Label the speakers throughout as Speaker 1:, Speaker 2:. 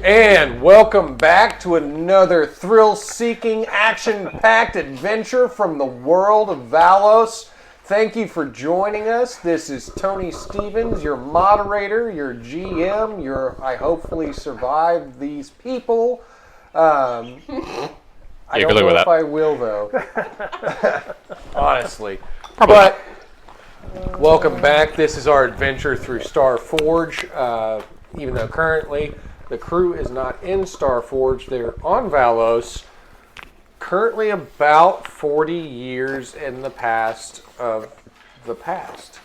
Speaker 1: And welcome back to another thrill-seeking, action-packed adventure from the world of Valos. Thank you for joining us. This is Tony Stevens, your moderator, your GM, I hopefully survived these people. I don't know if I will, though. Honestly. But welcome back. This is our adventure through Starforge. Even though currently the crew is not in Starforge, they're on Valos. Currently about 40 years in the past of the past.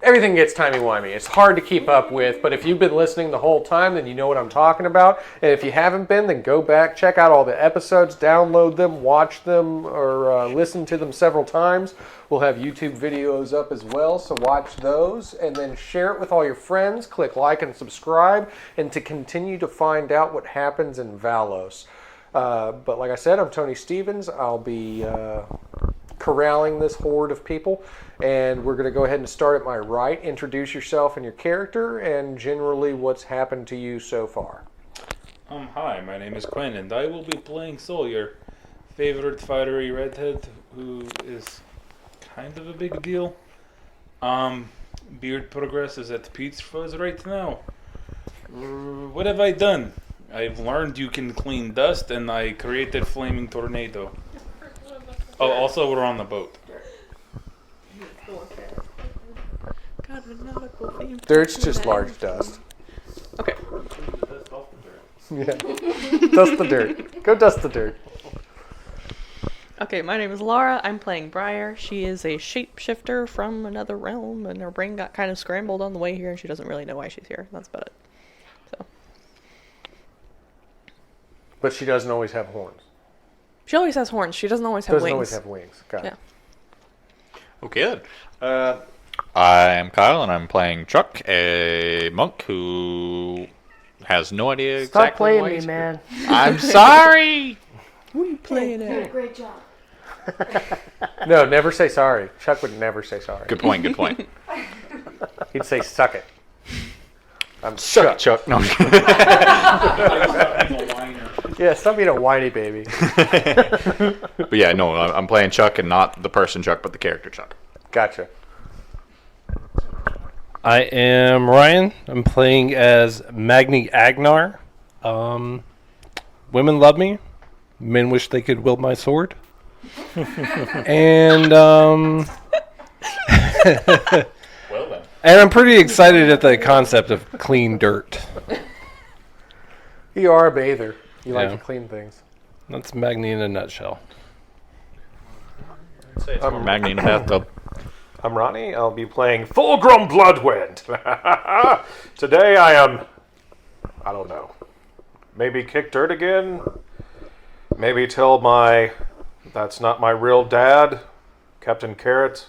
Speaker 1: Everything gets timey-wimey. It's hard to keep up with, but if you've been listening the whole time, then you know what I'm talking about. And if you haven't been, then go back, check out all the episodes, download them, watch them, or listen to them several times. We'll have YouTube videos up as well, so watch those. And then share it with all your friends. Click like and subscribe, and to continue to find out what happens in Valos. But like I said, I'm Tony Stevens. I'll be corralling this horde of people, and we're going to go ahead and start at my right. Introduce yourself and your character, and generally what's happened to you so far.
Speaker 2: Hi, my name is Quinn, and I will be playing Sol, your favorite fiery redhead, who is kind of a big deal. Beard progresses at Pete's Fuzz right now. What have I done? I've learned you can clean dust, and I created Flaming Tornado. Oh, also we're on the boat.
Speaker 1: Dirt's just large dust.
Speaker 3: Okay.
Speaker 1: Yeah. Dust the dirt. Go dust the dirt.
Speaker 3: Okay, my name is Laura. I'm playing Briar. She is a shapeshifter from another realm, and her brain got kind of scrambled on the way here, and she doesn't really know why she's here. That's about it. So.
Speaker 1: But she doesn't always have horns.
Speaker 3: She always has horns. She doesn't always have wings.
Speaker 1: Doesn't always have wings. Got it.
Speaker 4: Okay, good. I'm Kyle, and I'm playing Chuck, a monk who has no idea
Speaker 5: Stop
Speaker 4: exactly
Speaker 5: playing
Speaker 4: why
Speaker 5: me,
Speaker 4: he's
Speaker 5: man.
Speaker 4: here. I'm sorry!
Speaker 3: Who are you playing
Speaker 6: You did a
Speaker 3: at?
Speaker 6: great job.
Speaker 1: No, never say sorry. Chuck would never say sorry.
Speaker 4: Good point, good point.
Speaker 1: He'd say suck it. I'm
Speaker 4: Chuck.
Speaker 1: Chuck.
Speaker 4: No.
Speaker 1: Yeah, stop being a whiny baby.
Speaker 4: But yeah, no, I'm playing Chuck, and not the person Chuck, but the character Chuck.
Speaker 1: Gotcha.
Speaker 7: I am Ryan. I'm playing as Magni Agnar. Women love me. Men wish they could wield my sword. And
Speaker 4: Well then.
Speaker 7: and I'm pretty excited at the concept of clean dirt.
Speaker 1: You are a bather. You like
Speaker 7: Yeah.
Speaker 1: to clean things.
Speaker 7: That's Magni in a nutshell.
Speaker 4: Or Magni in a bathtub.
Speaker 8: I'm Ronnie. I'll be playing Fulgrim Bloodwind. Today I am, I don't know, maybe kick dirt again. Maybe tell that's not my real dad, Captain Carrot,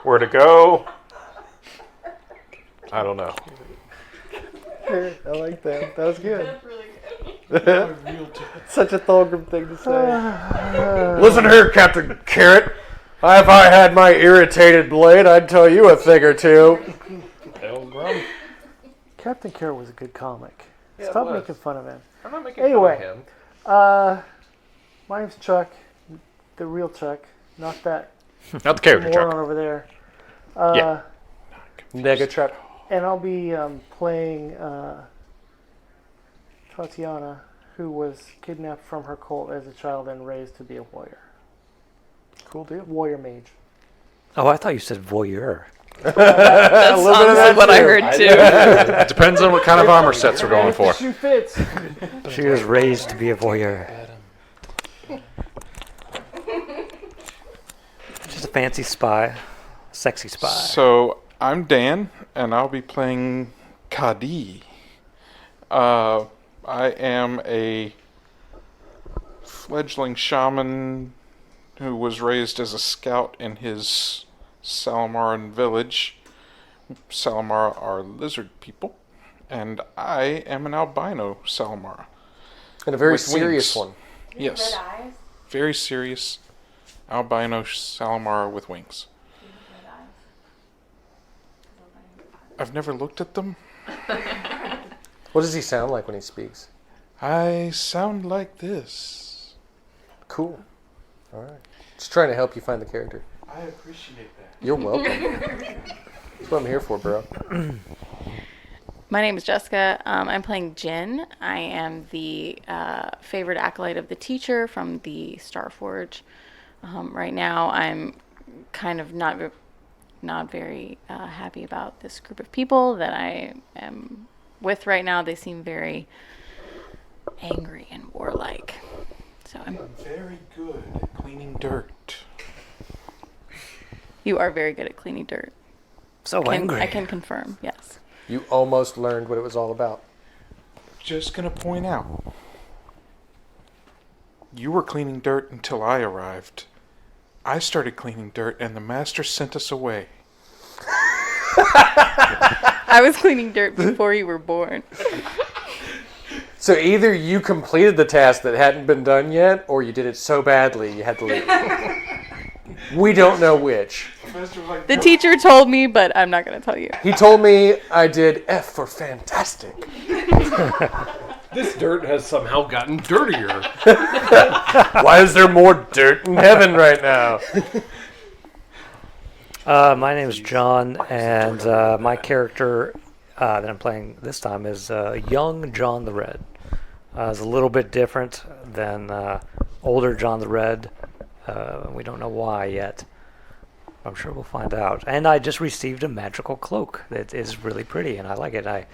Speaker 8: where to go. I don't know.
Speaker 1: I like that. That was good.
Speaker 6: That's really good.
Speaker 1: Such a Thulgrim thing to say. Listen here, Captain Carrot. If I had my irritated blade, I'd tell you a thing or two.
Speaker 5: Captain Carrot was a good comic.
Speaker 1: Yeah, it
Speaker 5: Stop
Speaker 1: was.
Speaker 5: making fun of him.
Speaker 1: I'm not making
Speaker 5: Anyway.
Speaker 1: fun of him.
Speaker 5: My name's Chuck, the real Chuck, not that
Speaker 4: Not the character
Speaker 5: moron
Speaker 4: Chuck.
Speaker 5: over there.
Speaker 4: Yeah.
Speaker 1: Nega Chuck.
Speaker 5: And I'll be playing Tatiana, who was kidnapped from her cult as a child and raised to be a warrior.
Speaker 1: Cool deal.
Speaker 5: Warrior mage.
Speaker 9: Oh, I thought you said voyeur.
Speaker 3: That
Speaker 1: A little bit of
Speaker 3: sounds
Speaker 1: that
Speaker 3: like what I
Speaker 1: too.
Speaker 3: heard too.
Speaker 4: It depends on what kind of armor sets we're going for.
Speaker 5: Shoe fits.
Speaker 9: She was raised to be a voyeur. She's a fancy spy, sexy spy.
Speaker 10: So, I'm Dan, and I'll be playing Kadi. I am a fledgling shaman who was raised as a scout in his Salamaran village. Salamara are lizard people, and I am an albino Salamara.
Speaker 1: And a very
Speaker 10: With
Speaker 1: serious
Speaker 10: wings.
Speaker 1: one.
Speaker 10: Yes.
Speaker 6: Red eyes.
Speaker 10: Very serious albino Salamara with wings.
Speaker 6: Red eyes.
Speaker 10: I've never looked at them.
Speaker 1: What does he sound like when he speaks?
Speaker 10: I sound like this.
Speaker 1: Cool. All right. Just trying to help you find the character.
Speaker 10: I appreciate that.
Speaker 1: You're welcome. That's what I'm here for, bro.
Speaker 6: My name is Jessica. I'm playing Jin. I am the favorite acolyte of the teacher from the Starforge. Right now, I'm kind of not very happy about this group of people that I am with right now. They seem very angry and warlike. So I'm
Speaker 10: very good at cleaning dirt.
Speaker 6: You are very good at cleaning dirt.
Speaker 9: So angry.
Speaker 6: I can confirm, yes.
Speaker 1: You almost learned what it was all about.
Speaker 10: Just gonna point out. You were cleaning dirt until I arrived. I started cleaning dirt and the master sent us away.
Speaker 6: I was cleaning dirt before you were born.
Speaker 1: So either you completed the task that hadn't been done yet, or you did it so badly you had to leave. We don't know which.
Speaker 6: The teacher told me, but I'm not going to tell you.
Speaker 1: He told me I did F for fantastic.
Speaker 7: This dirt has somehow gotten dirtier.
Speaker 1: Why is there more dirt in heaven right now?
Speaker 9: My name is John, and my character that I'm playing this time is young John the Red. It's a little bit different than older John the Red. We don't know why yet. I'm sure we'll find out. And I just received a magical cloak that is really pretty, and I like it. I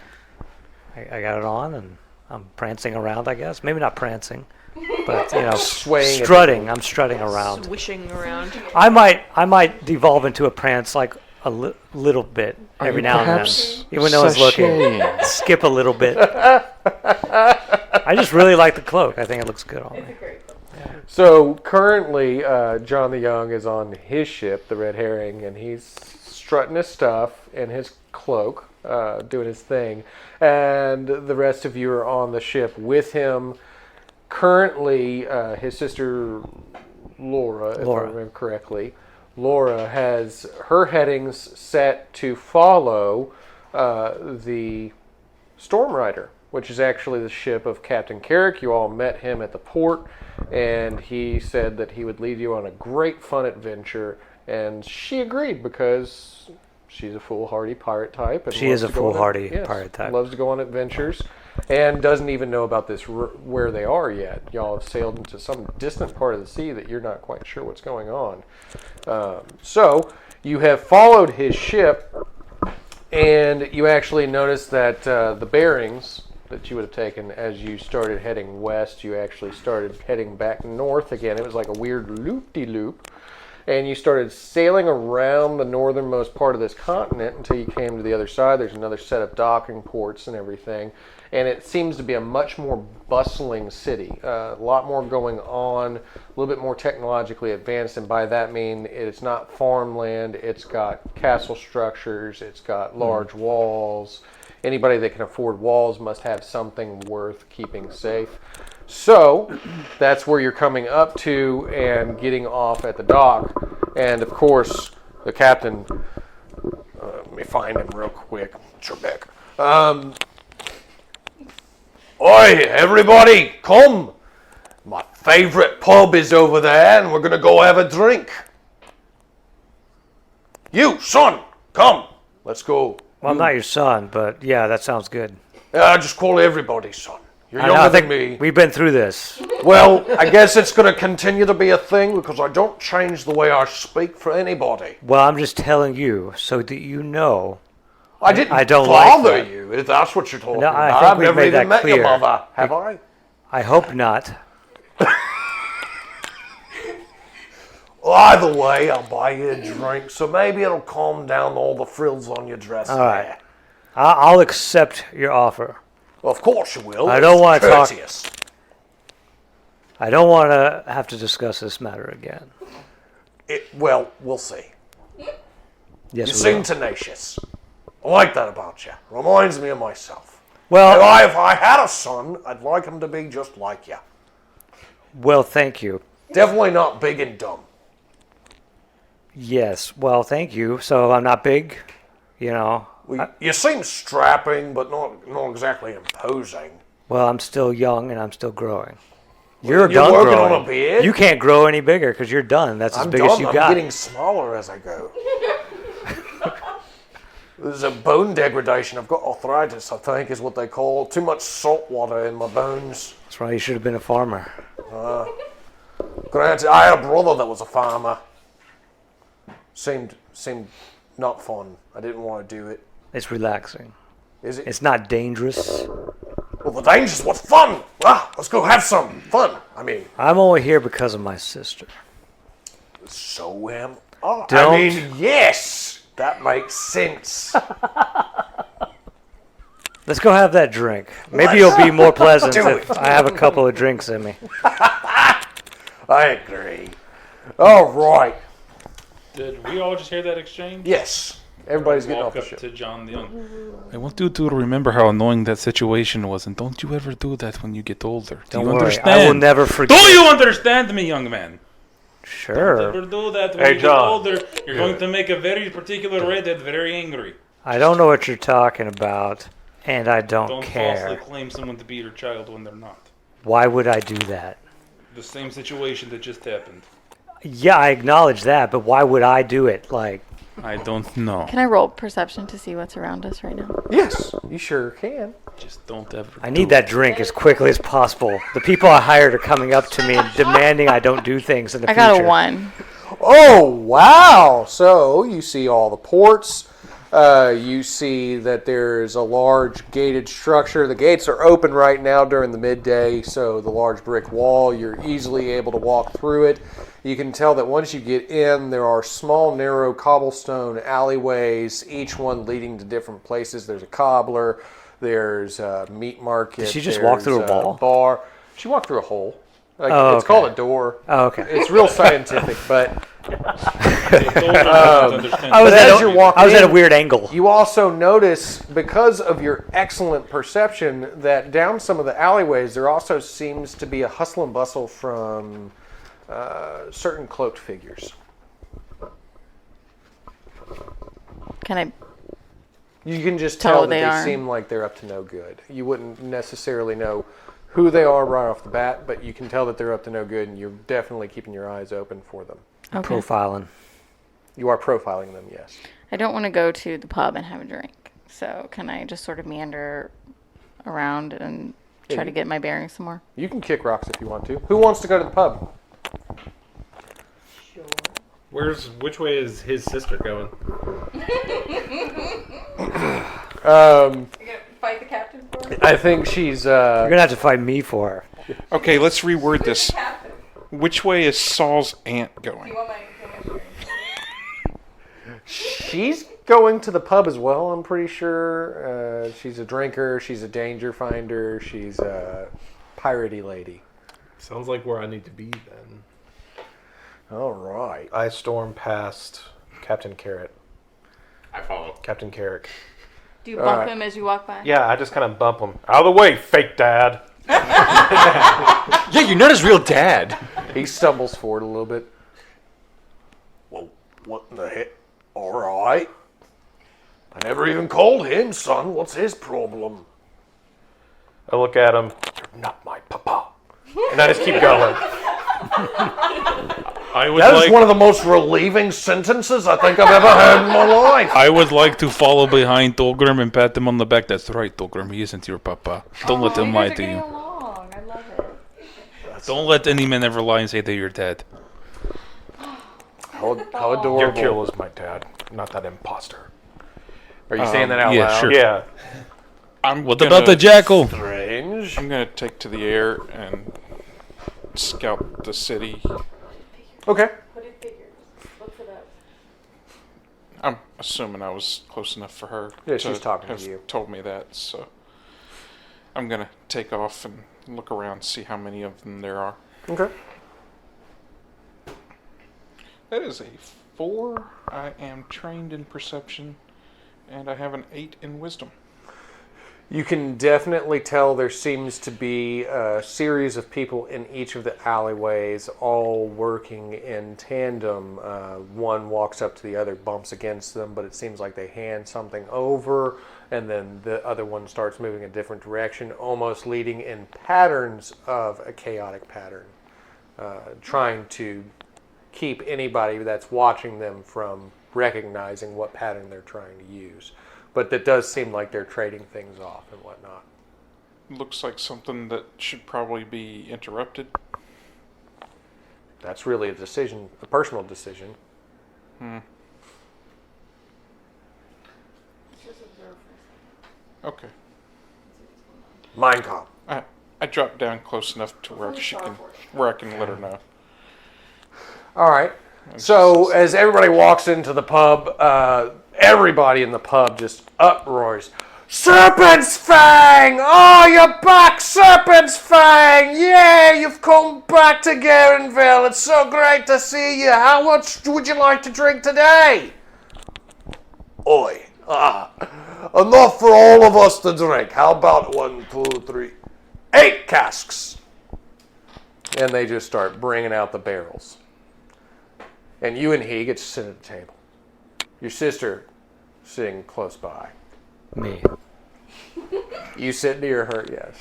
Speaker 9: got it on, and I'm prancing around, I guess. Maybe not prancing, but
Speaker 1: Swaying.
Speaker 9: strutting. I'm strutting around.
Speaker 3: Swishing around.
Speaker 9: I might devolve into a prance like a little bit every now and then, even though it's looking. Skip a little bit. I just really like the cloak. I think it looks good on me.
Speaker 1: So currently, John the Young is on his ship, the Red Herring, and he's strutting his stuff in his cloak, doing his thing. And the rest of you are on the ship with him. Currently, his sister Laura, if I remember correctly, Laura has her headings set to follow the Storm Rider, which is actually the ship of Captain Carrick. You all met him at the port, and he said that he would lead you on a great fun adventure, and she agreed because she's a foolhardy pirate type. And
Speaker 9: She is a foolhardy
Speaker 1: yes,
Speaker 9: pirate type.
Speaker 1: Loves to go on adventures, and doesn't even know about this where they are yet. Y'all have sailed into some distant part of the sea that you're not quite sure what's going on. So you have followed his ship, and you actually notice that the bearings that you would have taken as you started heading west, you actually started heading back north again. It was like a weird loop-de-loop. And you started sailing around the northernmost part of this continent until you came to the other side. There's another set of docking ports and everything. And it seems to be a much more bustling city. A lot more going on, a little bit more technologically advanced. And by that I mean it's not farmland. It's got castle structures. It's got large walls. Anybody that can afford walls must have something worth keeping safe. So that's where you're coming up to and getting off at the dock. And of course, the captain, let me find him real quick. Trebek. Oi, everybody, come. My favorite pub is over there, and we're going to go have a drink. You, son, come. Let's go.
Speaker 9: Well, I'm not your son, but yeah, that sounds good.
Speaker 1: I just call everybody son. You're
Speaker 9: I know,
Speaker 1: younger
Speaker 9: I think
Speaker 1: than me.
Speaker 9: we've been through this.
Speaker 1: Well, I guess it's going to continue to be a thing because I don't change the way I speak for anybody.
Speaker 9: Well, I'm just telling you so that you know.
Speaker 1: I didn't
Speaker 9: I don't like
Speaker 1: bother
Speaker 9: that.
Speaker 1: you, if that's what you're talking
Speaker 9: No, I
Speaker 1: about.
Speaker 9: think
Speaker 1: I've
Speaker 9: we've
Speaker 1: never
Speaker 9: made
Speaker 1: even
Speaker 9: that
Speaker 1: met your
Speaker 9: clear.
Speaker 1: mother, have I?
Speaker 9: I hope not.
Speaker 1: Well, either way, I'll buy you a drink, so maybe it'll calm down all the frills on your dress.
Speaker 9: All right. I'll accept your offer.
Speaker 1: Well, of course you will.
Speaker 9: I don't
Speaker 1: It's
Speaker 9: want to talk.
Speaker 1: courteous.
Speaker 9: I don't want to have to discuss this matter again.
Speaker 1: Well, we'll see.
Speaker 9: Yes,
Speaker 1: You
Speaker 9: we
Speaker 1: seem
Speaker 9: will.
Speaker 1: tenacious. I like that about you. Reminds me of myself.
Speaker 9: Well,
Speaker 1: If I had a son, I'd like him to be just like you.
Speaker 9: well, thank you.
Speaker 1: Definitely not big and dumb.
Speaker 9: Yes, well, thank you. So I'm not big,
Speaker 1: Well, you seem strapping, but not exactly imposing.
Speaker 9: Well, I'm still young and I'm still growing. You're
Speaker 1: You're
Speaker 9: done
Speaker 1: working
Speaker 9: growing.
Speaker 1: on a beard?
Speaker 9: You can't grow any bigger because you're done. That's as
Speaker 1: I'm
Speaker 9: big
Speaker 1: done.
Speaker 9: as you
Speaker 1: I'm
Speaker 9: got.
Speaker 1: getting smaller as I go. There's a bone degradation. I've got arthritis, I think, is what they call it. Too much salt water in my bones.
Speaker 9: That's why you should have been a farmer.
Speaker 1: Granted, I had a brother that was a farmer. Seemed not fun. I didn't want to do it.
Speaker 9: It's relaxing.
Speaker 1: Is it?
Speaker 9: It's not dangerous.
Speaker 1: Well, the danger's what's fun. Let's go have some fun. I mean,
Speaker 9: I'm only here because of my sister.
Speaker 1: so am I.
Speaker 9: Don't.
Speaker 1: I mean, yes, that makes sense.
Speaker 9: Let's go have that drink. Maybe it'll be more pleasant
Speaker 1: Do
Speaker 9: if
Speaker 1: it.
Speaker 9: I have a couple of drinks in me.
Speaker 1: I agree. All right.
Speaker 2: Did we all just hear that exchange?
Speaker 1: Yes. Everybody's getting off
Speaker 2: Walk
Speaker 1: the
Speaker 2: up
Speaker 1: ship.
Speaker 2: to John the Young. I want you to remember how annoying that situation was, and don't you ever do that when you get older. Do
Speaker 9: Don't
Speaker 2: you
Speaker 9: worry,
Speaker 2: understand?
Speaker 9: I will never forget.
Speaker 2: Do you understand me, young man?
Speaker 9: Sure.
Speaker 2: Never do that when
Speaker 8: Hey,
Speaker 2: you
Speaker 8: John.
Speaker 2: get older. You're going to make a very particular redhead very angry.
Speaker 9: I don't know what you're talking about, and I don't
Speaker 2: Don't falsely
Speaker 9: care.
Speaker 2: claim someone to be your child when they're not.
Speaker 9: Why would I do that?
Speaker 2: The same situation that just happened.
Speaker 9: Yeah, I acknowledge that, but why would I do it? Like,
Speaker 2: I don't know.
Speaker 6: Can I roll perception to see what's around us right now?
Speaker 1: Yes, you sure can.
Speaker 2: Just don't ever.
Speaker 9: I need that drink as quickly as possible. The people I hired are coming up to me and demanding I don't do things in the
Speaker 6: I
Speaker 9: future.
Speaker 6: got a 1.
Speaker 1: Oh, wow. So you see all the ports. You see that there's a large gated structure. The gates are open right now during the midday, so the large brick wall, you're easily able to walk through it. You can tell that once you get in, there are small, narrow cobblestone alleyways, each one leading to different places. There's a cobbler, there's a meat market.
Speaker 9: Did she just walk through a wall?
Speaker 1: Bar. She walked through a hole. Like,
Speaker 9: Oh,
Speaker 1: it's
Speaker 9: okay.
Speaker 1: called a door.
Speaker 9: Oh, okay.
Speaker 1: It's real scientific, but
Speaker 9: I was,
Speaker 1: as
Speaker 9: at,
Speaker 1: you're
Speaker 9: a,
Speaker 1: walking
Speaker 9: I was at a
Speaker 1: in,
Speaker 9: weird angle.
Speaker 1: you also notice, because of your excellent perception, that down some of the alleyways there also seems to be a hustle and bustle from certain cloaked figures.
Speaker 6: Can I?
Speaker 1: You can just
Speaker 6: Tell
Speaker 1: tell
Speaker 6: what
Speaker 1: that
Speaker 6: they
Speaker 1: they
Speaker 6: are.
Speaker 1: seem like they're up to no good. You wouldn't necessarily know who they are right off the bat, but you can tell that they're up to no good, and you're definitely keeping your eyes open for them.
Speaker 6: Okay.
Speaker 9: Profiling.
Speaker 1: You are profiling them, yes.
Speaker 6: I don't want to go to the pub and have a drink. So can I just sort of meander around and try to get my bearings some more?
Speaker 1: You can kick rocks if you want to. Who wants to go to the pub?
Speaker 7: Which way is his sister going?
Speaker 6: Fight the captain for me?
Speaker 1: I think she's
Speaker 9: You're gonna have to fight me for her.
Speaker 10: Okay, let's reword this. Which way is Saul's aunt going?
Speaker 1: she's going to the pub as well, I'm pretty sure. She's a drinker, she's a danger finder, she's a piratey lady.
Speaker 7: Sounds like where I need to be then.
Speaker 1: All right.
Speaker 8: I storm past Captain Carrot.
Speaker 4: I follow.
Speaker 8: Captain Carrick.
Speaker 6: Do you bump
Speaker 1: right.
Speaker 6: him as you walk by?
Speaker 8: Yeah, I just kind of bump him. Out of the way, fake dad.
Speaker 4: Yeah, you're not his real dad.
Speaker 1: He stumbles forward a little bit. Well, what in the heck? All right. I never even called him, son. What's his problem?
Speaker 8: I look at him. You're not my papa. And I just keep going.
Speaker 2: I would
Speaker 1: That is
Speaker 2: like.
Speaker 1: one of the most relieving sentences I think I've ever heard in my life.
Speaker 2: I would like to follow behind Tolgrim and pat him on the back. That's right, Tolgrim. He isn't your papa. Don't let him lie to you.
Speaker 6: Along. I love it.
Speaker 2: Don't let any man ever lie and say they're your dad.
Speaker 1: How
Speaker 8: Your
Speaker 1: adorable.
Speaker 8: kill is my dad, not that imposter.
Speaker 1: Are you saying that out
Speaker 2: yeah,
Speaker 1: loud?
Speaker 2: sure.
Speaker 8: Yeah.
Speaker 2: What about the jackal?
Speaker 1: Strange.
Speaker 10: I'm gonna take to the air and scout the city.
Speaker 1: Okay.
Speaker 6: Put it figures. Look for those.
Speaker 10: I'm assuming I was close enough for her.
Speaker 1: Yeah, she's talking to
Speaker 10: have
Speaker 1: you.
Speaker 10: Told me that, so I'm gonna take off and look around, see how many of them there are.
Speaker 1: Okay.
Speaker 10: That is a 4. I am trained in perception, and I have an 8 in wisdom.
Speaker 1: You can definitely tell there seems to be a series of people in each of the alleyways, all working in tandem. One walks up to the other, bumps against them, but it seems like they hand something over, and then the other one starts moving a different direction, almost leading in patterns of a chaotic pattern, trying to keep anybody that's watching them from recognizing what pattern they're trying to use. But that does seem like they're trading things off and whatnot.
Speaker 10: Looks like something that should probably be interrupted.
Speaker 1: That's really a decision, a personal decision.
Speaker 10: Okay.
Speaker 1: Mind comp.
Speaker 10: I dropped down close enough to where I can let her know.
Speaker 1: All right. So as everybody walks into the pub, everybody in the pub just uproars. Serpent's Fang! Oh, you're back, Serpent's Fang! Yeah, you've come back to Garenville. It's so great to see you. How much would you like to drink today? Oi. Enough for all of us to drink. How about 1, 2, 3, 8 casks? And they just start bringing out the barrels. And you and he get to sit at the table. Your sister sitting close by.
Speaker 9: Me.
Speaker 1: You sit near her, yes.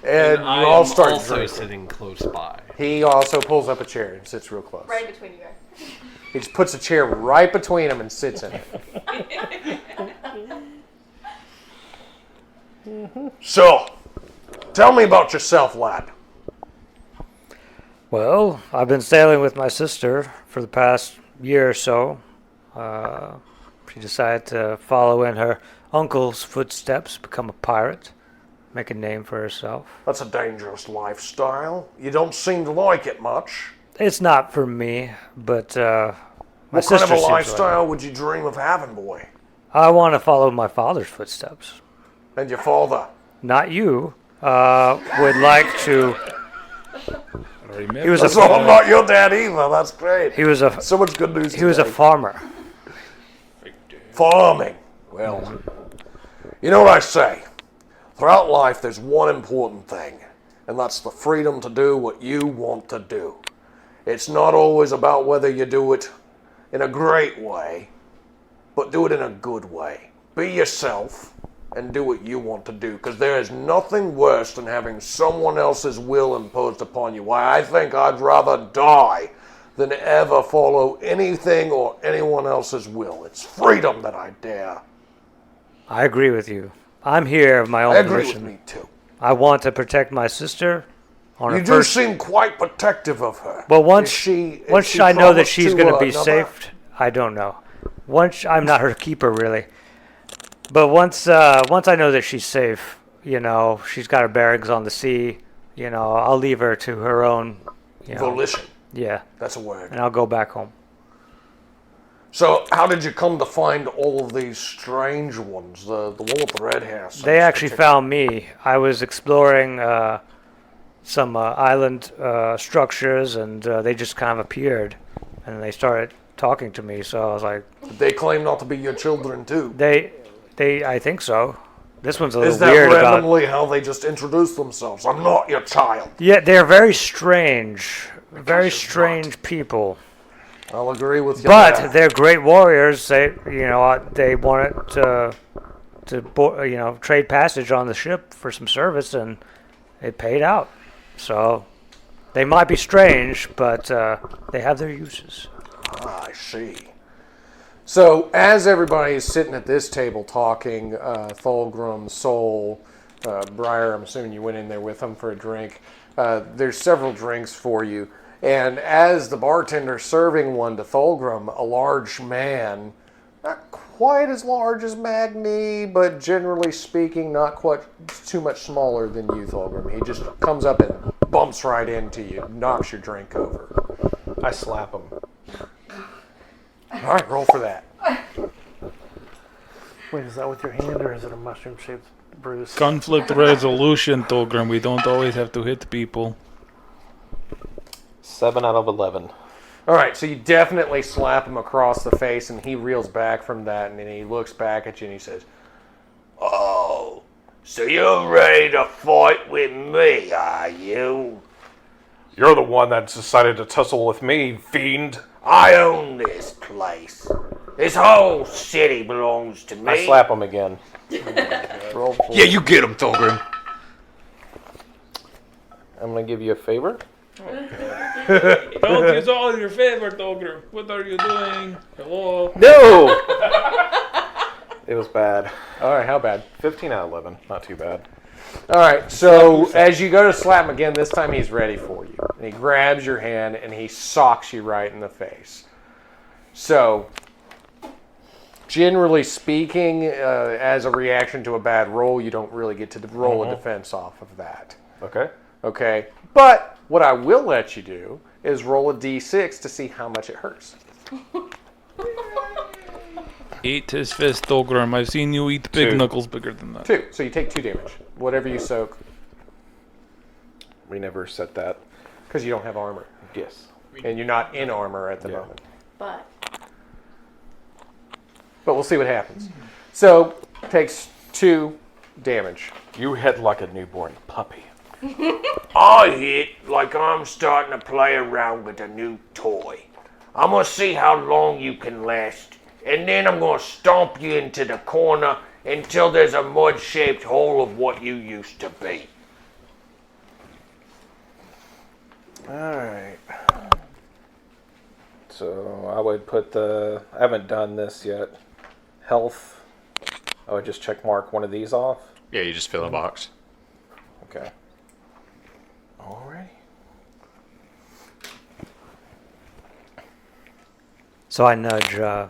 Speaker 1: And you
Speaker 7: I
Speaker 1: all
Speaker 7: am
Speaker 1: start
Speaker 7: also
Speaker 1: drinking.
Speaker 7: sitting close by.
Speaker 1: He also pulls up a chair and sits real close.
Speaker 6: Right between you guys.
Speaker 1: He just puts a chair right between them and sits in it. So, tell me about yourself, lad.
Speaker 9: Well, I've been sailing with my sister for the past year or so. She decided to follow in her uncle's footsteps, become a pirate, make a name for herself.
Speaker 1: That's a dangerous lifestyle. You don't seem to like it much.
Speaker 9: It's not for me, but my
Speaker 1: What
Speaker 9: sister
Speaker 1: kind of a
Speaker 9: seems to like
Speaker 1: lifestyle
Speaker 9: it.
Speaker 1: would you dream of having, boy?
Speaker 9: I want to follow my father's footsteps.
Speaker 1: And your father?
Speaker 9: Not you. Would like to. He was
Speaker 1: So I'm not your dad either. That's great.
Speaker 9: He was a.
Speaker 1: So much good news
Speaker 9: He was a
Speaker 1: today.
Speaker 9: farmer.
Speaker 1: Farming. Well, you know what I say. Throughout life, there's one important thing, and that's the freedom to do what you want to do. It's not always about whether you do it in a great way, but do it in a good way. Be yourself and do what you want to do, because there is nothing worse than having someone else's will imposed upon you. Why, I think I'd rather die than ever follow anything or anyone else's will. It's freedom that I dare.
Speaker 9: I agree with you. I'm here of my own
Speaker 1: I agree
Speaker 9: volition.
Speaker 1: with me too.
Speaker 9: I want to protect my sister. On
Speaker 1: You
Speaker 9: her
Speaker 1: do
Speaker 9: first.
Speaker 1: seem quite protective of her.
Speaker 9: Well, once
Speaker 1: Is she
Speaker 9: I know that
Speaker 1: promised
Speaker 9: she's going to be
Speaker 1: another?
Speaker 9: safe, I don't know. Once I'm not her keeper really, but once I know that she's safe, you know, she's got her bearings on the sea. You know, I'll leave her to her own. You know,
Speaker 1: Volition.
Speaker 9: yeah,
Speaker 1: That's a word.
Speaker 9: and I'll go back home.
Speaker 1: So, how did you come to find all of these strange ones? The one with the red hair. seems
Speaker 9: They actually
Speaker 1: particular.
Speaker 9: found me. I was exploring some island structures, and they just kind of appeared, and they started talking to me. So I was like,
Speaker 1: They claim not to be your children too.
Speaker 9: I think so. This one's a little
Speaker 1: Is that
Speaker 9: weird about.
Speaker 1: randomly how they just introduce themselves? I'm not your child.
Speaker 9: Yeah, they're very very strange people.
Speaker 1: I'll agree with you.
Speaker 9: But
Speaker 1: there.
Speaker 9: they're great warriors. They wanted to trade passage on the ship for some service, and it paid out. So they might be strange, but they have their uses.
Speaker 1: I see. So, as everybody is sitting at this table talking, Thulgrim, Soul, Briar, I'm assuming you went in there with them for a drink. There's several drinks for you. And as the bartender's serving one to Thulgrim, a large man, not quite as large as Magni, but generally speaking, not quite too much smaller than you, Thulgrim. He just comes up and bumps right into you, knocks your drink over.
Speaker 8: I slap him.
Speaker 1: All right, roll for that.
Speaker 5: Wait, is that with your hand or is it a mushroom-shaped bruise?
Speaker 2: Conflict resolution, Tolgrim. We don't always have to hit people.
Speaker 8: 7 out of 11.
Speaker 1: All right, so you definitely slap him across the face, and he reels back from that, and then he looks back at you and he says, "Oh,
Speaker 11: So you're ready to fight with me, are you?
Speaker 8: You're the one that decided to tussle with me, fiend.
Speaker 11: I own this place. This whole city belongs to me.
Speaker 8: I slap him again.
Speaker 4: Yeah, you get him, Thulgrim.
Speaker 8: I'm gonna give you a favor.
Speaker 2: Don't use all your favorite, Thulgrim. What are you doing? Hello?
Speaker 8: No! It was bad.
Speaker 1: All right, how bad?
Speaker 8: 15 out of 11. Not too bad.
Speaker 1: All right, so as you go to slap him again, this time he's ready for you. And he grabs your hand and he socks you right in the face. So, generally speaking, as a reaction to a bad roll, you don't really get to roll a defense off of that.
Speaker 8: Okay.
Speaker 1: Okay? But what I will let you do is roll a d6 to see how much it hurts.
Speaker 2: Eat his fist, Thulgrim. I've seen you eat big
Speaker 8: 2.
Speaker 2: knuckles bigger than that.
Speaker 1: 2. So you take 2 damage. Whatever you soak,
Speaker 8: We never set that.
Speaker 1: because you don't have armor.
Speaker 8: Yes.
Speaker 1: And you're not in armor at the
Speaker 8: Yeah.
Speaker 1: moment.
Speaker 6: But
Speaker 1: But we'll see what happens. So, takes 2 damage.
Speaker 8: You hit like a newborn puppy.
Speaker 11: I hit like I'm starting to play around with a new toy. I'm gonna see how long you can last, and then I'm gonna stomp you into the corner until there's a mud-shaped hole of what you used to be.
Speaker 8: Alright. So I would put I haven't done this yet. Health. I would just check mark one of these off.
Speaker 4: Yeah, you just fill a box.
Speaker 8: Okay. Alright.
Speaker 9: So I nudge the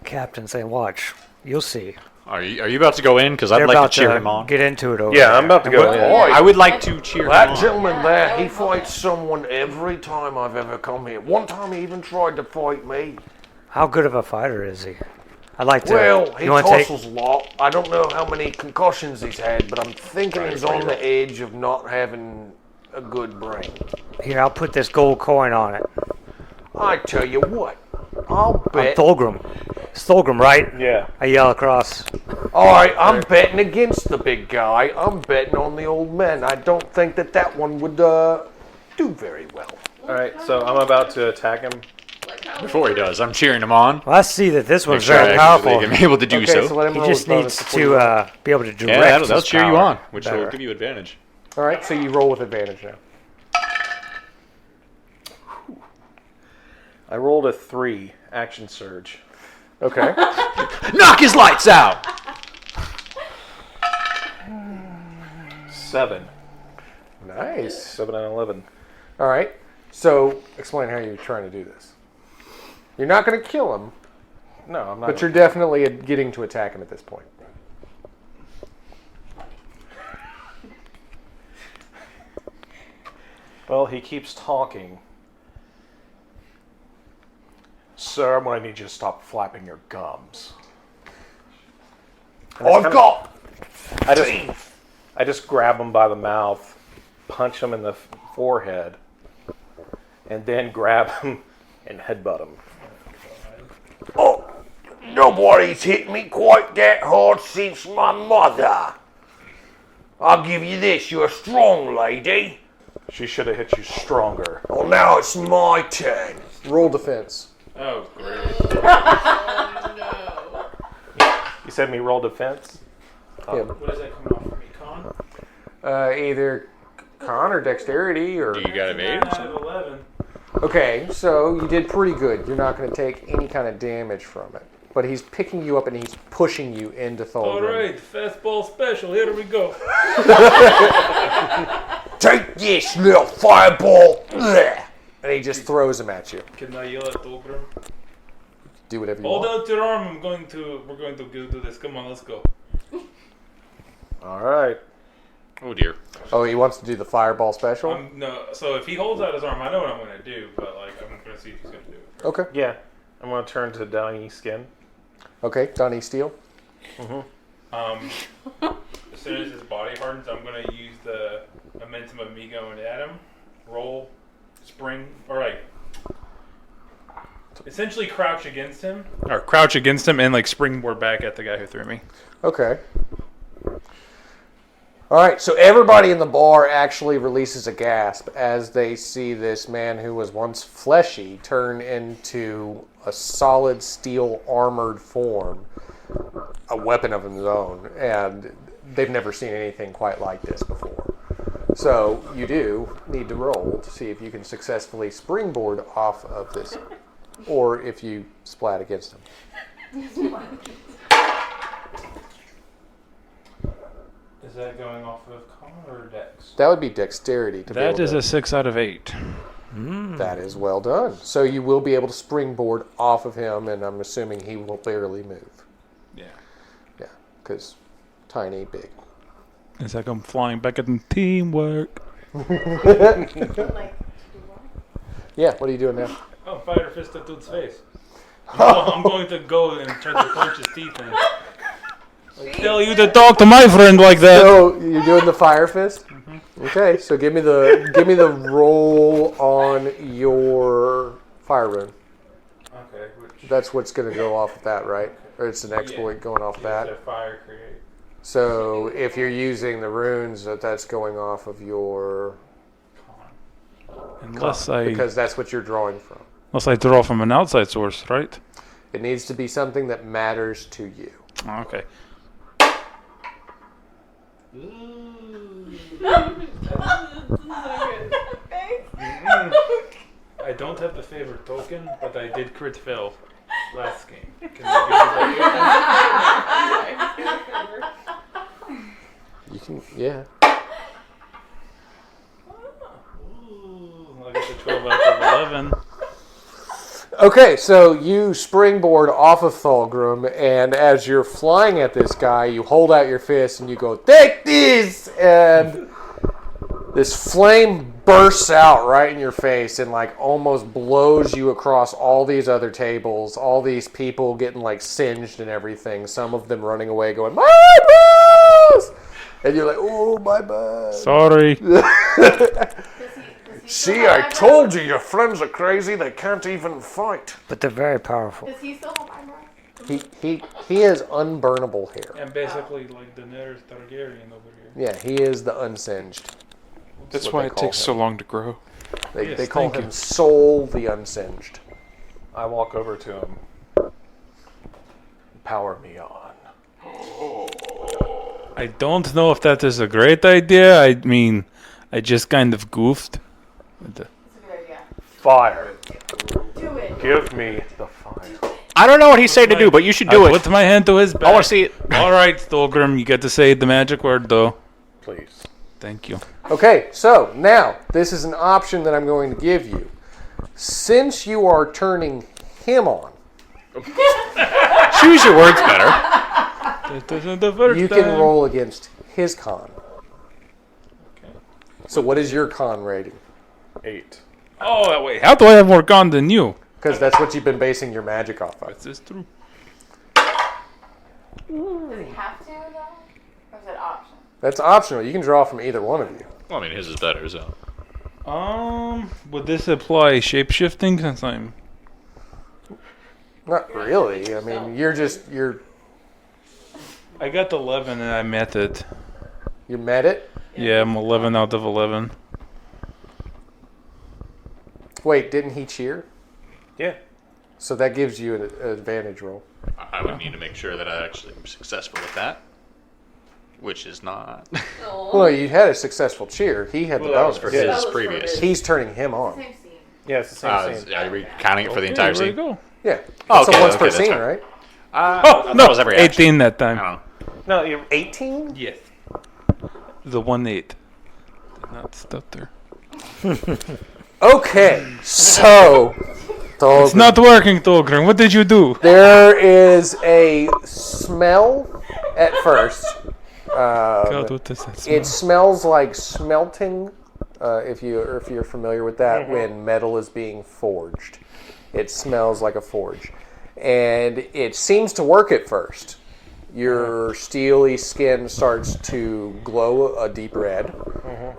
Speaker 9: captain, saying, "Watch, you'll see."
Speaker 4: Are you about to go in? Because I'd
Speaker 9: They're
Speaker 4: like
Speaker 9: about
Speaker 4: to cheer him on.
Speaker 9: Get into it over
Speaker 8: Yeah,
Speaker 9: there.
Speaker 8: I'm about to go in.
Speaker 4: I would like to cheer him
Speaker 11: That
Speaker 4: on.
Speaker 11: gentleman there, he fights someone every time I've ever come here. One time he even tried to fight me.
Speaker 9: How good of a fighter is he? I'd like to.
Speaker 11: Well, he
Speaker 9: you want to take?
Speaker 11: tussles a lot. I don't know how many concussions he's had, but I'm thinking he's on the edge of not having a good brain.
Speaker 9: Here, I'll put this gold coin on it.
Speaker 11: I tell you what, I'll
Speaker 9: I'm
Speaker 11: bet.
Speaker 9: Thulgrim. It's Thulgrim, right?
Speaker 8: Yeah.
Speaker 9: I yell across.
Speaker 11: All right, I'm betting against the big guy. I'm betting on the old man. I don't think that one would do very well.
Speaker 8: Alright, so I'm about to attack him.
Speaker 4: Before he does, I'm cheering him on.
Speaker 9: Well, I see that this one's
Speaker 4: Make sure
Speaker 9: very
Speaker 4: I actually
Speaker 9: powerful.
Speaker 4: am able to do
Speaker 1: Okay,
Speaker 4: so.
Speaker 1: so let him
Speaker 9: He
Speaker 1: roll
Speaker 9: just
Speaker 1: his bonus
Speaker 9: needs
Speaker 1: before you roll.
Speaker 9: to be able to direct
Speaker 4: Yeah, that'll
Speaker 9: his
Speaker 4: cheer you
Speaker 9: power
Speaker 4: on, which will
Speaker 9: better.
Speaker 4: give you advantage.
Speaker 1: All right, so you roll with advantage now.
Speaker 8: I rolled a 3 action surge.
Speaker 1: Okay.
Speaker 4: Knock his lights out!
Speaker 8: 7.
Speaker 1: Nice.
Speaker 8: 7 out of 11.
Speaker 1: All right. So explain how you're trying to do this. You're not going to kill him,
Speaker 8: No, I'm not.
Speaker 1: but you're definitely getting to attack him at this point.
Speaker 8: Well, he keeps talking. Sir, I'm going to need you to stop flapping your gums. And it's
Speaker 11: I've
Speaker 8: kinda-
Speaker 11: got
Speaker 8: I just grab him by the mouth, punch him in the forehead, and then grab him and headbutt him.
Speaker 11: Oh, nobody's hit me quite that hard since my mother. I'll give you this, you're a strong lady.
Speaker 8: She should have hit you stronger.
Speaker 11: Well, now it's my turn.
Speaker 1: Roll defense.
Speaker 2: Oh, great.
Speaker 8: You said me roll defense?
Speaker 1: Yeah.
Speaker 2: What is that coming off from Econ?
Speaker 1: Either con or dexterity or.
Speaker 4: Do you got evade?
Speaker 2: 9 out of 11.
Speaker 1: Okay, so you did pretty good. You're not going to take any kind of damage from it. But he's picking you up and he's pushing you into Thulgrim.
Speaker 2: All right, fastball special. Here we go.
Speaker 11: Take this, little fireball. Blech.
Speaker 1: And he just throws him at you.
Speaker 2: Can I yell at Thulgrim?
Speaker 1: Do whatever you
Speaker 2: Hold
Speaker 1: want.
Speaker 2: out your arm. We're going to do this. Come on, let's go.
Speaker 8: All right.
Speaker 4: Oh dear.
Speaker 1: Oh, he wants to do the fireball special?
Speaker 2: No, so if he holds out his arm, I know what I'm going to do, but like I'm going to see if he's going to do it.
Speaker 1: Okay.
Speaker 8: Yeah. I'm going to turn to Donnie Skin.
Speaker 1: Okay, Donnie Steele.
Speaker 2: As soon as his body hardens, I'm going to use the momentum of me going at him. Roll, spring, or like essentially crouch against him. Or crouch against him and like springboard back at the guy who threw me.
Speaker 1: Okay. All right, so everybody in the bar actually releases a gasp as they see this man who was once fleshy turn into a solid steel armored form, a weapon of his own, and they've never seen anything quite like this before. So you do need to roll to see if you can successfully springboard off of this, or if you splat against him.
Speaker 2: Is that going off of con or dex?
Speaker 1: That would be dexterity. To be
Speaker 2: That
Speaker 1: able
Speaker 2: is
Speaker 1: to,
Speaker 2: a 6 out of 8.
Speaker 1: That is well done. So you will be able to springboard off of him, and I'm assuming he will barely move.
Speaker 2: Yeah.
Speaker 1: Yeah, because tiny, big.
Speaker 2: It's like I'm flying back in teamwork.
Speaker 1: Yeah, what are you doing now?
Speaker 2: Oh, fire fist at dude's face. I'm going to go and try to punch his teeth in. I tell you to talk to my friend like that.
Speaker 1: So you're doing the fire fist? Okay, so give me the roll on your fire rune.
Speaker 2: Okay, which
Speaker 1: That's what's going to go off of that, right? Or it's an exploit going off of that.
Speaker 2: a fire create.
Speaker 1: So if you're using the runes, that's going off of your
Speaker 2: Unless
Speaker 1: because that's what you're drawing from.
Speaker 2: I draw from an outside source, right?
Speaker 1: It needs to be something that matters to you.
Speaker 2: Okay. I don't have the favorite token, but I did crit fail last game. Can
Speaker 1: You can, yeah.
Speaker 2: Ooh, I got the 12 out of 11.
Speaker 1: Okay, so you springboard off of Thulgrim, and as you're flying at this guy, you hold out your fist and you go, "Take this!" And this flame bursts out right in your face and like almost blows you across all these other tables, all these people getting like singed and everything, some of them running away going, "My boss!" And you're like, "Oh, my bad."
Speaker 2: Sorry.
Speaker 11: See, I told you your friends are crazy. They can't even fight.
Speaker 9: But they're very powerful.
Speaker 6: Does he still have armor?
Speaker 1: He has unburnable hair.
Speaker 2: I'm basically like the Daenerys Targaryen over here.
Speaker 1: Yeah, he is the unsinged.
Speaker 10: That's
Speaker 1: what
Speaker 10: why
Speaker 1: they
Speaker 10: it
Speaker 1: call
Speaker 10: takes
Speaker 1: him.
Speaker 10: so long to grow.
Speaker 1: They
Speaker 2: Yes,
Speaker 1: call
Speaker 2: thank
Speaker 1: him
Speaker 2: you.
Speaker 1: Soul the Unsinged.
Speaker 8: I walk over to him. Power me on.
Speaker 2: I don't know if that is a great idea. I mean, I just kind of goofed.
Speaker 6: That's a good idea.
Speaker 8: Fire.
Speaker 6: Do it.
Speaker 8: Give me the fire.
Speaker 4: I don't know what he's saying to do, but you should do
Speaker 2: I
Speaker 4: it.
Speaker 2: put my hand to his back.
Speaker 4: I want to see it.
Speaker 2: All right, Thulgrim, you get to say the magic word, though.
Speaker 8: Please.
Speaker 2: Thank you.
Speaker 1: Okay, so now this is an option that I'm going to give you. Since you are turning him on,
Speaker 4: Choose your words better.
Speaker 2: This isn't the first
Speaker 1: you can
Speaker 2: time.
Speaker 1: roll against his con. So what is your con rating?
Speaker 8: 8.
Speaker 2: Oh, wait. How do I have more con than you?
Speaker 1: Because that's what you've been basing your magic off of.
Speaker 2: This is true.
Speaker 6: Does he have to, though? Or is it option?
Speaker 1: That's optional. You can draw from either one of you.
Speaker 4: Well, I mean, his is better, so.
Speaker 2: Would this apply shape-shifting since I'm...
Speaker 1: Not really. I mean, you're
Speaker 2: I got 11 and I met it.
Speaker 1: you met it.
Speaker 2: Yeah, I'm 11 out of 11.
Speaker 1: Wait, didn't he cheer?
Speaker 8: Yeah.
Speaker 1: So that gives you an advantage roll.
Speaker 4: I would need to make sure that I actually am successful with that. Which is not.
Speaker 1: Well, you had a successful cheer. He had the
Speaker 4: That was
Speaker 1: bonus.
Speaker 4: for his previous.
Speaker 1: He's turning him on.
Speaker 6: Same scene.
Speaker 8: Yeah, it's the same scene.
Speaker 4: Are we counting it for the entire
Speaker 2: There we
Speaker 4: scene?
Speaker 2: go.
Speaker 1: Yeah.
Speaker 4: Oh,
Speaker 1: It's
Speaker 4: okay,
Speaker 1: a once per
Speaker 4: okay, that's
Speaker 1: scene,
Speaker 4: fine.
Speaker 1: right?
Speaker 4: Oh, no, was every action.
Speaker 2: 18 that
Speaker 4: I
Speaker 2: time.
Speaker 4: don't know.
Speaker 8: No, you're
Speaker 1: 18?
Speaker 2: Yes. The 1-8. Did not stutter.
Speaker 1: Okay, so
Speaker 2: It's not working, Thulgrim. What did you do?
Speaker 1: there is a smell at first.
Speaker 2: God, what does that smell?
Speaker 1: It smells like smelting. If you're familiar with that, when metal is being forged, it smells like a forge, and it seems to work at first. Your steely skin starts to glow a deep red,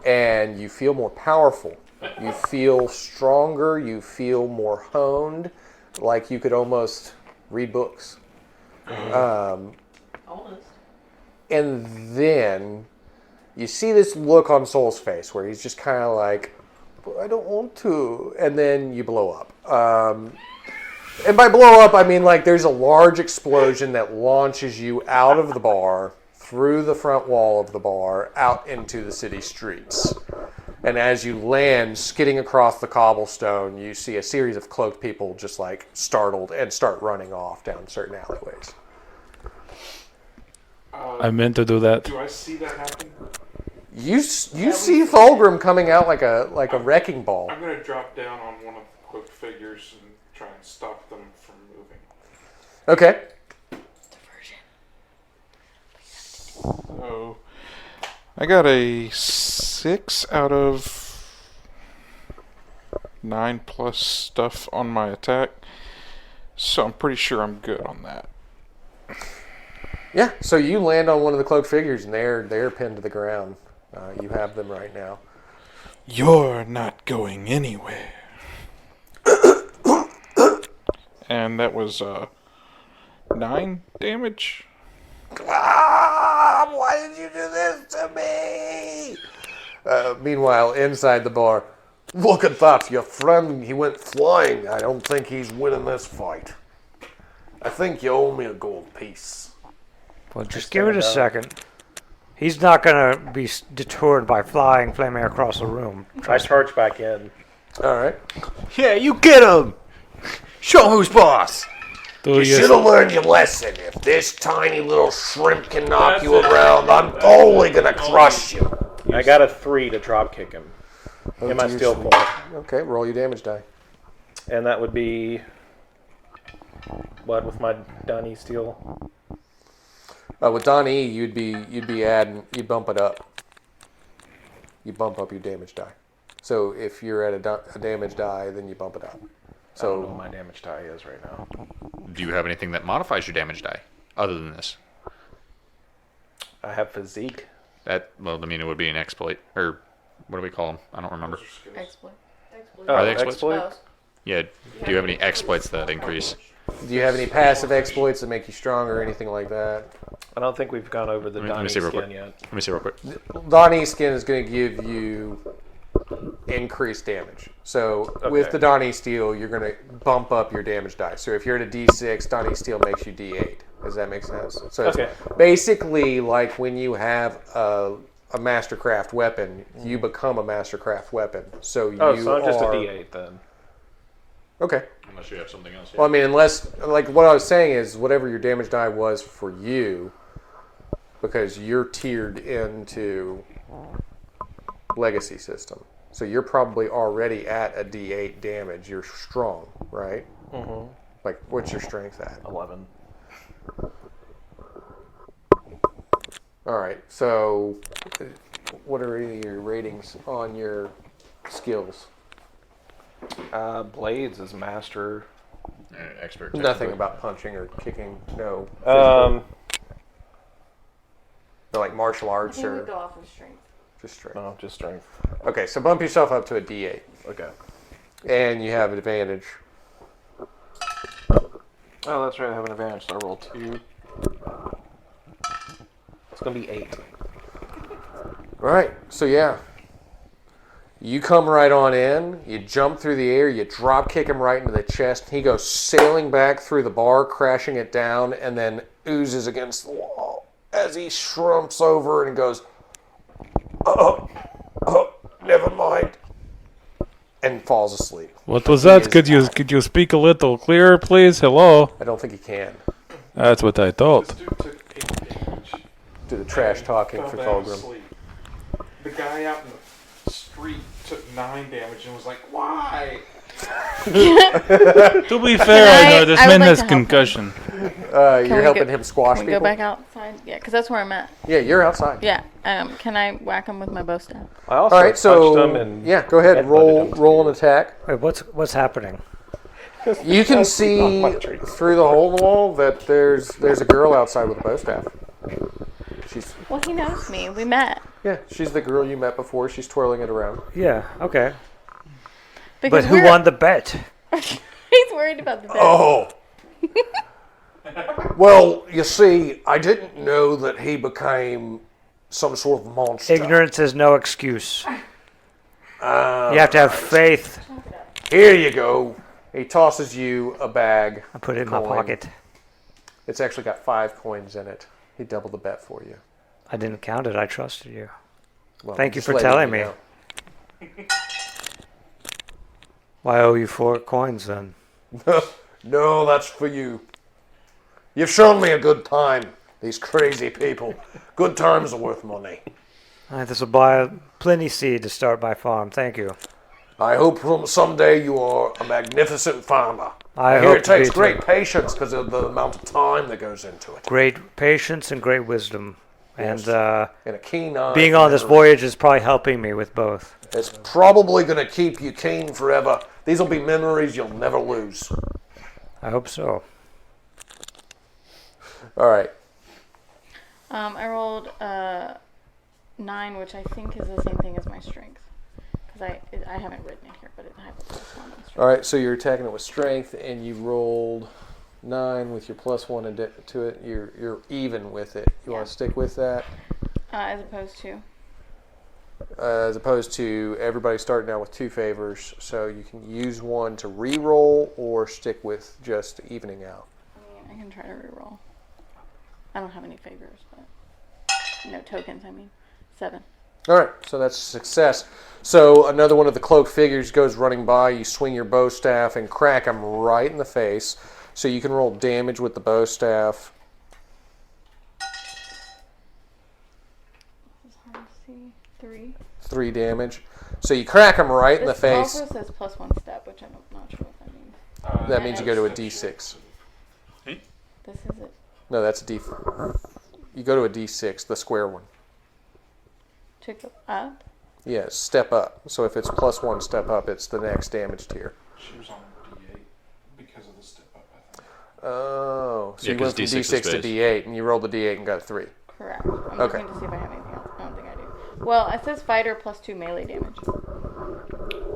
Speaker 1: and you feel more powerful. You feel stronger. You feel more honed, like you could almost read books.
Speaker 3: Almost.
Speaker 1: And then you see this look on Soul's face where he's just kind of like, I don't want to, and then you blow up. And by blow up, I mean like there's a large explosion that launches you out of the bar, through the front wall of the bar, out into the city streets. And as you land, skidding across the cobblestone, you see a series of cloaked people just like startled and start running off down certain alleyways.
Speaker 2: I meant to do that.
Speaker 10: Do I see that happen?
Speaker 1: You see Fulgrim coming out like a wrecking ball.
Speaker 10: I'm going to drop down on one of the cloaked figures and try and stop them from moving.
Speaker 1: Okay.
Speaker 10: So, I got a 6 out of 9 plus stuff on my attack, so I'm pretty sure I'm good on that.
Speaker 1: Yeah, so you land on one of the cloaked figures and they're pinned to the ground. You have them right now.
Speaker 10: You're not going anywhere. And that was 9 damage.
Speaker 11: Why did you do this to me?
Speaker 1: Meanwhile, inside the bar,
Speaker 11: Look at that, your friend, he went flying. I don't think he's winning this fight. I think you owe me a gold piece.
Speaker 9: Well, just give it a second. He's not going to be deterred by flying flaming across the room.
Speaker 5: I charge back in.
Speaker 1: all right.
Speaker 12: Yeah, you get him! Show who's boss!
Speaker 11: You should have learned your lesson. If this tiny little shrimp can knock you around, I'm totally gonna crush you.
Speaker 5: I got a 3 to drop kick him. In my steel form.
Speaker 1: Okay, roll your damage die.
Speaker 5: And that would be what with my Dunny steel?
Speaker 1: With Don E, you'd be adding, you bump it up. You bump up your damage die. So if you're at a damage die, then you bump it up.
Speaker 5: So I don't know what my damage die is right now.
Speaker 4: Do you have anything that modifies your damage die other than this?
Speaker 5: I have physique.
Speaker 4: Well, I mean, it would be an exploit, or what do we call them? I don't remember.
Speaker 6: Exploit.
Speaker 4: Are they exploits?
Speaker 5: Exploit?
Speaker 4: Yeah. Do you have any exploits that increase?
Speaker 1: Do you have any passive exploits that make you stronger or anything like that?
Speaker 5: I don't think we've gone over the
Speaker 4: Let me
Speaker 5: Donnie
Speaker 4: see real
Speaker 5: skin
Speaker 4: quick.
Speaker 5: yet.
Speaker 4: Let me see real quick.
Speaker 1: Don E skin is going to give you increased damage. So with the Don E steel, you're going to bump up your damage die. So if you're at a D6, Don E steel makes you D8. Does that make sense? So it's basically like when you have a Mastercraft weapon, you become a Mastercraft weapon. So
Speaker 5: so
Speaker 1: you
Speaker 5: I'm just a
Speaker 1: are...
Speaker 5: D8 then.
Speaker 1: Okay.
Speaker 4: Unless you have something else.
Speaker 1: Well, I mean, unless, like, what I was saying is whatever your damage die was for you, because you're tiered into Legacy system. So you're probably already at a D8 damage. You're strong, right?
Speaker 5: Mm-hmm.
Speaker 1: Like, what's your strength at?
Speaker 5: 11.
Speaker 1: All right. So what are your ratings on your skills?
Speaker 5: Blades is master.
Speaker 4: Expert.
Speaker 1: Nothing about punching or kicking. No. No, like martial arts
Speaker 6: I think
Speaker 1: or
Speaker 6: we go off of strength.
Speaker 1: just strength.
Speaker 5: No, just strength.
Speaker 1: Okay, so bump yourself up to a D8.
Speaker 5: Okay.
Speaker 1: And you have advantage.
Speaker 5: Oh, that's right. I have an advantage. So I roll 2. It's gonna be 8.
Speaker 1: All right, so yeah. You come right on in, you jump through the air, you drop kick him right into the chest. He goes sailing back through the bar, crashing it down, and then oozes against the wall as he shrumps over and goes,
Speaker 11: Oh, never mind.
Speaker 1: and falls asleep.
Speaker 2: What was that? Could you speak a little clearer, please? Hello?
Speaker 1: I don't think he can.
Speaker 2: That's what I thought.
Speaker 10: This dude took 8 damage.
Speaker 1: Do the trash talking for
Speaker 10: Fell down
Speaker 1: Fulgrim.
Speaker 10: asleep. The guy out in the street took 9 damage and was like, "Why?"
Speaker 2: To be fair, I know this
Speaker 6: I would
Speaker 2: man
Speaker 6: like
Speaker 2: has
Speaker 6: to help
Speaker 2: concussion.
Speaker 1: You're
Speaker 6: we
Speaker 1: helping
Speaker 6: go-
Speaker 1: him squash
Speaker 6: Can we
Speaker 1: people?
Speaker 6: go back outside? Yeah, because that's where I'm at.
Speaker 1: Yeah, you're outside.
Speaker 6: Yeah. Can I whack him with my bow staff?
Speaker 5: I also
Speaker 1: All right, so
Speaker 5: punched him and
Speaker 1: yeah, go ahead.
Speaker 5: headbutted him.
Speaker 1: Roll an attack.
Speaker 9: Wait, what's happening?
Speaker 1: You can see through the hole in the wall that there's a girl outside with a bow staff. She's
Speaker 6: Well, he knows me. We met.
Speaker 1: she's the girl you met before. She's twirling it around.
Speaker 9: Yeah, okay.
Speaker 6: Because
Speaker 9: But who won the bet?
Speaker 6: He's worried about the bet.
Speaker 11: Oh. Well, you see, I didn't know that he became some sort of monster.
Speaker 9: Ignorance is no excuse. You have to have faith.
Speaker 11: Here you go.
Speaker 1: He tosses you a bag.
Speaker 9: I put it in my
Speaker 1: coin.
Speaker 9: pocket.
Speaker 1: It's actually got 5 coins in it. He doubled the bet for you.
Speaker 9: I didn't count it. I trusted you.
Speaker 1: Well,
Speaker 9: Thank you
Speaker 1: just
Speaker 9: for
Speaker 1: letting
Speaker 9: telling
Speaker 1: you
Speaker 9: me.
Speaker 1: know.
Speaker 9: Why owe you 4 coins then?
Speaker 11: No, that's for you. You've shown me a good time, these crazy people. Good times are worth money.
Speaker 9: This will buy plenty seed to start my farm. Thank you.
Speaker 11: I hope someday you are a magnificent farmer.
Speaker 9: I
Speaker 11: hear
Speaker 9: hope
Speaker 11: it
Speaker 9: to be
Speaker 11: takes
Speaker 9: too.
Speaker 11: great patience because of the amount of time that goes into it.
Speaker 9: Great patience and great wisdom.
Speaker 11: Yes.
Speaker 9: And
Speaker 11: And a keen eye.
Speaker 9: being on this voyage is probably helping me with both.
Speaker 11: It's probably going to keep you keen forever. These will be memories you'll never lose.
Speaker 9: I hope so.
Speaker 1: All right.
Speaker 6: I rolled 9, which I think is the same thing as my strength. Because I haven't written it here, but I have a +1 on strength.
Speaker 1: All right, so you're attacking it with strength, and you rolled 9 with your +1 to it. You're even with it. You want to stick with that,
Speaker 6: As opposed to
Speaker 1: everybody starting out with 2 favors. So you can use one to re-roll or stick with just evening out.
Speaker 6: I mean, I can try to reroll. I don't have any favors, but no tokens. 7.
Speaker 1: All right, so that's a success. So another one of the cloaked figures goes running by. You swing your bow staff and crack him right in the face. So you can roll damage with the bow staff.
Speaker 6: This is hard to see. 3.
Speaker 1: 3 damage. So you crack him right in the face.
Speaker 6: This also says +1 step, which I'm not sure what that means.
Speaker 1: That means you go to a D6.
Speaker 6: This is it.
Speaker 1: No, that's a D. You go to a D6, the square one.
Speaker 6: To go up?
Speaker 1: Yeah, step up. So if it's +1 step up, it's the next damage tier.
Speaker 10: She was on D8 because of the step up, I think.
Speaker 1: Oh, so
Speaker 4: Yeah,
Speaker 1: you
Speaker 4: 'cause
Speaker 1: went from
Speaker 4: D6 is
Speaker 1: D6 to
Speaker 4: base.
Speaker 1: D8, and you rolled the D8 and got a 3.
Speaker 6: Correct. I'm
Speaker 1: Okay.
Speaker 6: looking to see if I have anything else. I don't think I do. Well, it says fighter +2 melee damage.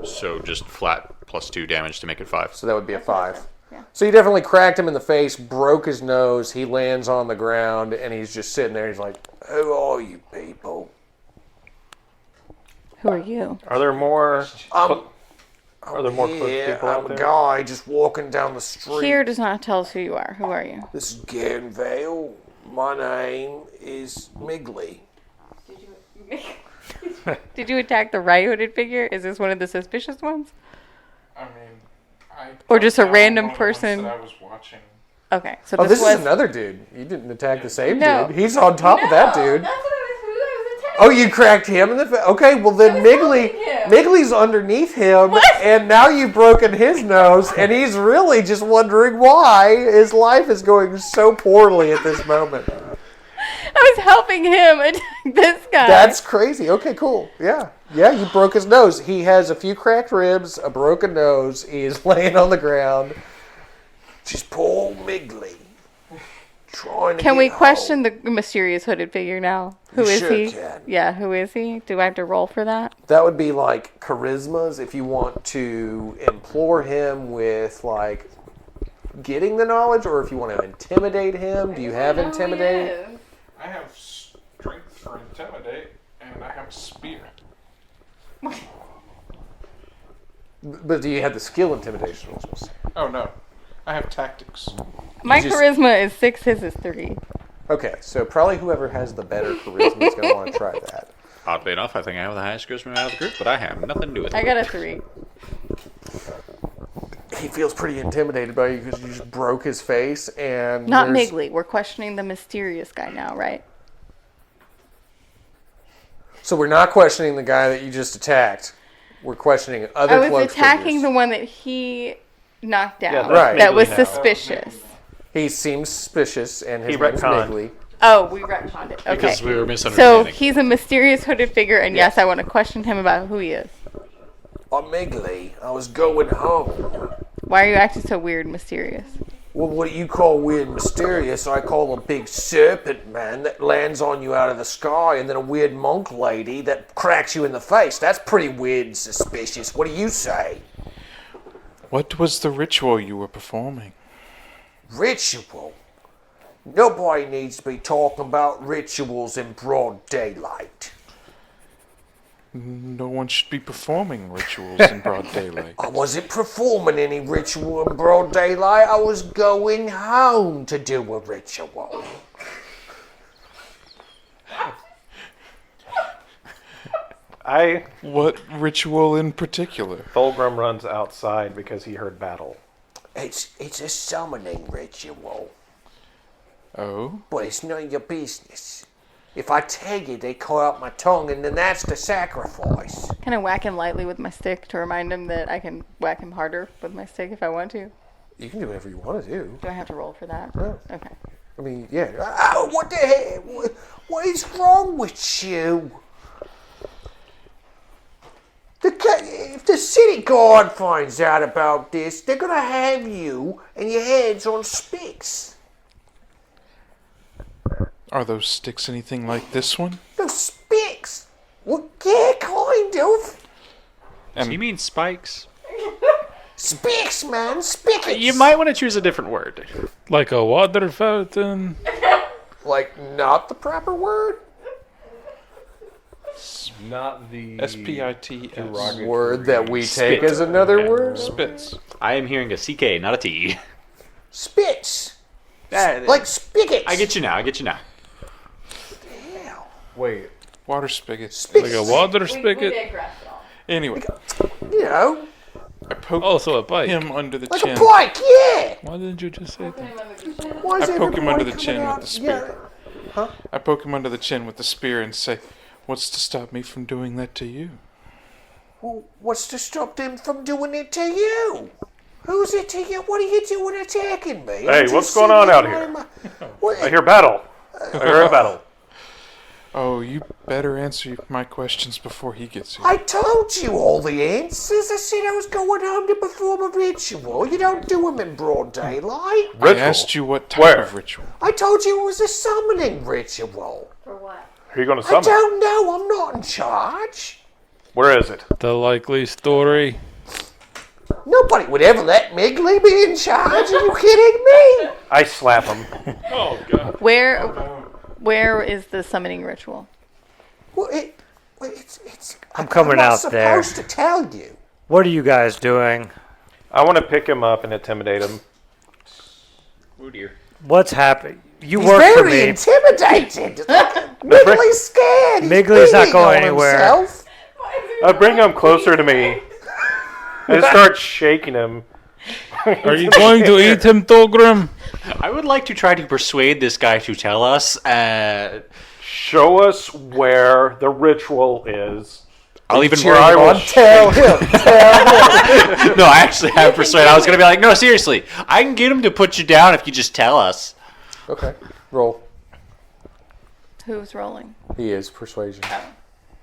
Speaker 4: So just flat +2 damage to make it 5.
Speaker 1: So that would be a
Speaker 6: That's what it
Speaker 1: 5.
Speaker 6: says, yeah.
Speaker 1: So you definitely cracked him in the face, broke his nose. He lands on the ground, and he's just sitting there. He's like,
Speaker 11: Who are you people?
Speaker 6: Who are you?
Speaker 5: Are there more?
Speaker 11: I'm
Speaker 5: Are there more cloaked
Speaker 11: here.
Speaker 5: people
Speaker 11: I'm
Speaker 5: out
Speaker 11: a
Speaker 5: there?
Speaker 11: guy just walking down the street.
Speaker 6: Here does not tell us who you are. Who are you?
Speaker 11: This is Garen Vale. My name is Migley.
Speaker 6: Did you attack the right hooded figure? Is this one of the suspicious ones?
Speaker 10: I mean, I
Speaker 6: Or just a
Speaker 10: got down
Speaker 6: random
Speaker 10: one of the ones
Speaker 6: person?
Speaker 10: that I was watching.
Speaker 6: Okay, so
Speaker 1: oh,
Speaker 6: this
Speaker 1: this
Speaker 6: was
Speaker 1: is another dude. You didn't attack the same
Speaker 6: No.
Speaker 1: dude. He's on top of that dude.
Speaker 6: That's what who I was attacking.
Speaker 1: Oh, you cracked him in the face. Okay, well then Migley, Migley's underneath him, and now you've broken his nose, and he's really just wondering why his life is going so poorly at this moment.
Speaker 6: I was helping him attack this guy.
Speaker 1: That's crazy. Okay, cool. Yeah, you broke his nose. He has a few cracked ribs, a broken nose. He is laying on the ground.
Speaker 11: Just poor Migley. Trying to
Speaker 6: Can
Speaker 11: get
Speaker 6: we
Speaker 11: home.
Speaker 6: question the mysterious hooded figure now? Who
Speaker 11: You
Speaker 6: is
Speaker 11: sure
Speaker 6: he?
Speaker 11: can.
Speaker 6: Yeah, who is he? Do I have to roll for that?
Speaker 1: That would be like charismas if you want to implore him with like getting the knowledge, or if you want to intimidate him. Do you have intimidate?
Speaker 10: I have strength for intimidate, and I have a spear.
Speaker 1: But do you have the skill intimidation?
Speaker 10: Oh no, I have tactics.
Speaker 6: My
Speaker 1: just-
Speaker 6: charisma is 6, his is 3.
Speaker 1: Okay, so probably whoever has the better charisma is going to want to try that.
Speaker 4: Oddly enough, I think I have the highest charisma out of the group, but I have nothing to do with it.
Speaker 6: I got a 3.
Speaker 1: He feels pretty intimidated by you because you just broke his face, and
Speaker 6: Not
Speaker 1: there's-
Speaker 6: Migley. We're questioning the mysterious guy now, right?
Speaker 1: So we're not questioning the guy that you just attacked. We're questioning other
Speaker 6: I was
Speaker 1: cloaked
Speaker 6: attacking
Speaker 1: figures.
Speaker 6: the one that he knocked down.
Speaker 5: that's
Speaker 1: Right.
Speaker 6: That was
Speaker 5: Migley now.
Speaker 6: suspicious.
Speaker 1: He seems suspicious, and his
Speaker 5: He
Speaker 1: name's
Speaker 5: retconned.
Speaker 1: Migley.
Speaker 6: Oh, we retconned it. Okay.
Speaker 4: Because we were
Speaker 6: So
Speaker 4: misunderstanding.
Speaker 6: he's a mysterious hooded figure, and yes, I want to question him about who he is.
Speaker 11: I'm Migley. I was going home.
Speaker 6: Why are you acting so weird and mysterious?
Speaker 11: Well, what you call weird and mysterious, I call a big serpent man that lands on you out of the sky, and then a weird monk lady that cracks you in the face. That's pretty weird and suspicious. What do you say?
Speaker 10: What was the ritual you were performing?
Speaker 11: Ritual? Nobody needs to be talking about rituals in broad daylight.
Speaker 10: No one should be performing rituals in broad daylight.
Speaker 11: I wasn't performing any ritual in broad daylight. I was going home to do a ritual.
Speaker 10: What ritual in particular?
Speaker 8: Thulgrim runs outside because he heard battle.
Speaker 11: It's a summoning ritual.
Speaker 10: Oh?
Speaker 11: But it's none of your business. If I tell you, they cut out my tongue, and then that's the sacrifice.
Speaker 6: Can I whack him lightly with my stick to remind him that I can whack him harder with my stick if I want to?
Speaker 1: You can do whatever you want to do.
Speaker 6: Do I have to roll for that?
Speaker 1: No.
Speaker 6: Okay.
Speaker 1: I mean, yeah.
Speaker 11: Oh, what the hell? What is wrong with you? If the city guard finds out about this, they're gonna have you and your heads on spikes.
Speaker 10: Are those sticks anything like this one?
Speaker 11: The spikes? Well, yeah, kind of.
Speaker 4: So you mean spikes?
Speaker 11: Spikes, man, spigots.
Speaker 12: You might want to choose a different word.
Speaker 2: Like a water fountain.
Speaker 1: Like, not the proper word?
Speaker 5: Not the
Speaker 10: SPITS.
Speaker 1: Word that we
Speaker 12: Spit.
Speaker 1: take as another word?
Speaker 10: Spits.
Speaker 12: I am hearing a CK, not a T.
Speaker 11: Spits.
Speaker 12: Ah,
Speaker 11: Like spigots.
Speaker 12: I get you now. I get you now.
Speaker 11: Hell.
Speaker 8: Wait.
Speaker 10: Water spigots.
Speaker 2: Like a water spigot.
Speaker 10: Anyway,
Speaker 11: You know,
Speaker 10: I poked
Speaker 2: Also a bike.
Speaker 10: him under the
Speaker 11: like
Speaker 10: chin.
Speaker 11: a bike, yeah.
Speaker 2: Why didn't you just say that?
Speaker 11: Why is
Speaker 10: I poke him under
Speaker 11: everybody
Speaker 10: the chin
Speaker 11: coming
Speaker 10: with
Speaker 11: out-
Speaker 10: the spear. I poke him under the chin with the spear and say, "What's to stop me from doing that to you?"
Speaker 11: Well, what's to stop them from doing it to you? Who's it to you? What are you doing attacking me?
Speaker 8: Hey,
Speaker 11: I'm
Speaker 8: what's
Speaker 11: just
Speaker 8: going on
Speaker 11: sitting
Speaker 8: out
Speaker 11: in
Speaker 8: here?
Speaker 11: What?
Speaker 8: I hear battle. I hear a battle.
Speaker 10: Oh, you better answer my questions before he gets here.
Speaker 11: I told you all the answers. I said I was going home to perform a ritual. You don't do them in broad daylight.
Speaker 10: I asked you what type
Speaker 8: Where?
Speaker 10: of ritual.
Speaker 11: I told you it was a summoning ritual.
Speaker 6: For what?
Speaker 8: Who are you going to
Speaker 11: I
Speaker 8: summon?
Speaker 11: don't know. I'm not in charge.
Speaker 8: Where is it?
Speaker 2: The likely story.
Speaker 11: Nobody would ever let Migley be in charge. Are you kidding me?
Speaker 8: I slap him.
Speaker 2: Oh, God.
Speaker 6: Where is the summoning ritual?
Speaker 11: Well, it's.
Speaker 9: I'm coming
Speaker 11: not
Speaker 9: out there.
Speaker 11: supposed to tell you.
Speaker 9: What are you guys doing?
Speaker 8: I want to pick him up and intimidate him.
Speaker 12: Oh dear.
Speaker 9: What's happening? You
Speaker 11: He's
Speaker 9: work for
Speaker 11: very
Speaker 9: me.
Speaker 11: intimidated. Migley's scared. He's
Speaker 9: Migley's not
Speaker 11: bleeding
Speaker 9: going
Speaker 11: on
Speaker 9: anywhere.
Speaker 11: himself.
Speaker 8: I bring him closer to me. I start shaking him.
Speaker 2: Are you going to eat him, Thulgrim?
Speaker 12: I would like to try to persuade this guy to tell us.
Speaker 8: Show us where the ritual is.
Speaker 12: I'll even
Speaker 1: Cheer him on. Tell him.
Speaker 12: No, I actually have persuade. I was gonna be like, no, seriously, I can get him to put you down if you just tell us.
Speaker 1: Okay, roll.
Speaker 6: Who's rolling?
Speaker 1: He is persuasion.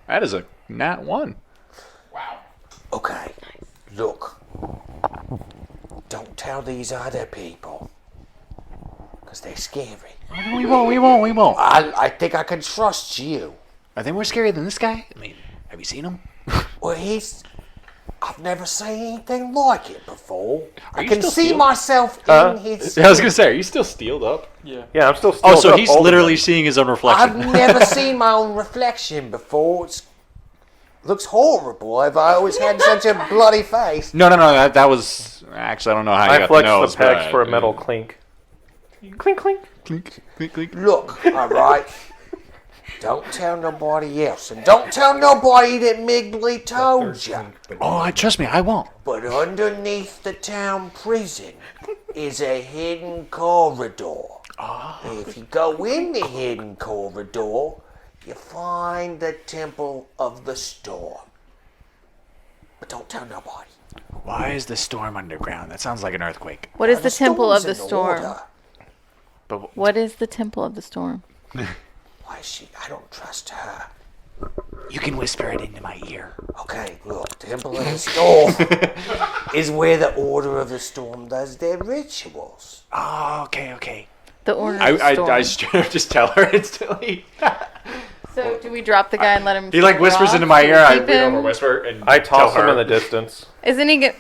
Speaker 12: That is a nat 1.
Speaker 11: Okay, look. Don't tell these other people. Because they're scary.
Speaker 12: We won't.
Speaker 11: I think I can trust you.
Speaker 12: Are they more scary than this guy? I mean, have you seen him?
Speaker 11: Well, I've never seen anything like it before. I
Speaker 12: you
Speaker 11: can
Speaker 12: still
Speaker 11: see
Speaker 12: stealing?
Speaker 11: myself in his.
Speaker 12: I was gonna say, are you still steeled up?
Speaker 8: Yeah, I'm still.
Speaker 12: Oh, so
Speaker 8: up
Speaker 12: he's
Speaker 8: all the
Speaker 12: literally
Speaker 8: time.
Speaker 12: seeing his own
Speaker 11: I've
Speaker 12: reflection.
Speaker 11: never seen my own reflection before. Looks horrible. I've always had such a bloody face.
Speaker 12: No. That was actually I don't know how you
Speaker 8: I
Speaker 12: got
Speaker 8: flex
Speaker 12: the nose,
Speaker 8: the pecs
Speaker 12: but-
Speaker 8: for a metal clink. Clink, clink.
Speaker 12: Clink.
Speaker 11: Look, all right. Don't tell nobody else, and don't tell nobody that Migley told you.
Speaker 12: Oh, trust me, I won't.
Speaker 11: But underneath the town prison is a hidden corridor. And if you go in the hidden corridor, you find the Temple of the Storm. But don't tell nobody.
Speaker 12: Why is the storm underground? That sounds like an earthquake.
Speaker 6: What is the Temple of the
Speaker 11: storm's in
Speaker 6: Storm?
Speaker 11: order.
Speaker 12: But
Speaker 6: What is the Temple of the Storm?
Speaker 11: Why is she? I don't trust her.
Speaker 12: you can whisper it into my ear.
Speaker 11: Okay, look, Temple of the Storm is where the Order of the Storm does their rituals.
Speaker 12: Oh, okay.
Speaker 6: The Order of the Storm.
Speaker 12: I straight up just tell her instantly.
Speaker 6: So do we drop the guy and let him?
Speaker 12: He like
Speaker 6: figure
Speaker 12: whispers
Speaker 6: off
Speaker 12: into my
Speaker 6: to
Speaker 12: ear. I
Speaker 6: keep
Speaker 12: read over
Speaker 6: him?
Speaker 12: whisper and
Speaker 8: I toss
Speaker 12: tell
Speaker 8: him
Speaker 12: her.
Speaker 8: in the distance.
Speaker 6: Isn't he good?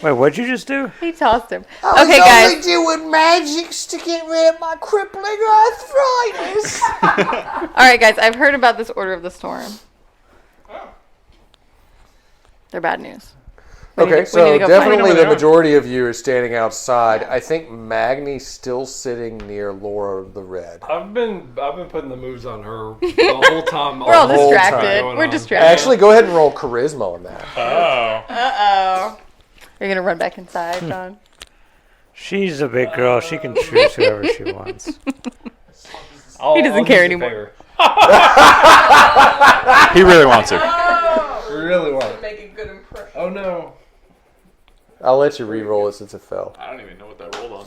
Speaker 9: Wait, what'd you just do?
Speaker 6: He tossed him.
Speaker 11: I
Speaker 6: Okay,
Speaker 11: was
Speaker 6: guys.
Speaker 11: only doing magics to get rid of my crippling arthritis.
Speaker 6: All right, guys. I've heard about this Order of the Storm. They're bad news. We need
Speaker 1: Okay,
Speaker 6: to- we need
Speaker 1: so
Speaker 6: to go
Speaker 1: definitely
Speaker 6: find
Speaker 1: the
Speaker 6: them.
Speaker 1: majority of you is standing outside. I think Magni's still sitting near Laura the Red.
Speaker 7: I've been putting the moves on her the whole time.
Speaker 6: We're all
Speaker 1: the whole time
Speaker 6: distracted.
Speaker 7: going
Speaker 6: We're
Speaker 7: on.
Speaker 6: distracted.
Speaker 1: Actually, go ahead and roll charisma on that.
Speaker 2: Oh.
Speaker 6: Uh-oh. You're going to run back inside, John?
Speaker 9: She's a big girl. She can choose whoever she wants.
Speaker 6: He doesn't care anymore.
Speaker 4: He really wants her.
Speaker 7: Really want it.
Speaker 3: Make a good impression.
Speaker 7: Oh no.
Speaker 1: I'll let you re-roll it since it fell.
Speaker 4: I don't even know what that rolled on.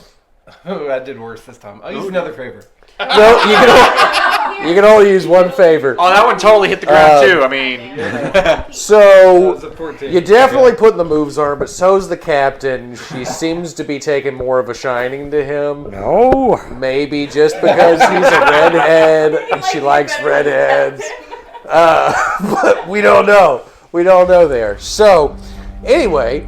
Speaker 7: Oh, I did worse this time. I'll use another favor.
Speaker 1: No, you can only use one favor.
Speaker 4: Oh, that one totally hit the ground too. I mean,
Speaker 7: That
Speaker 1: So
Speaker 7: was a 14.
Speaker 1: you definitely putting the moves on her, but so's the captain. She seems to be taking more of a shining to him.
Speaker 9: No.
Speaker 1: Maybe just because he's a redhead and she likes redheads. But we don't know. We don't know there. So, anyway,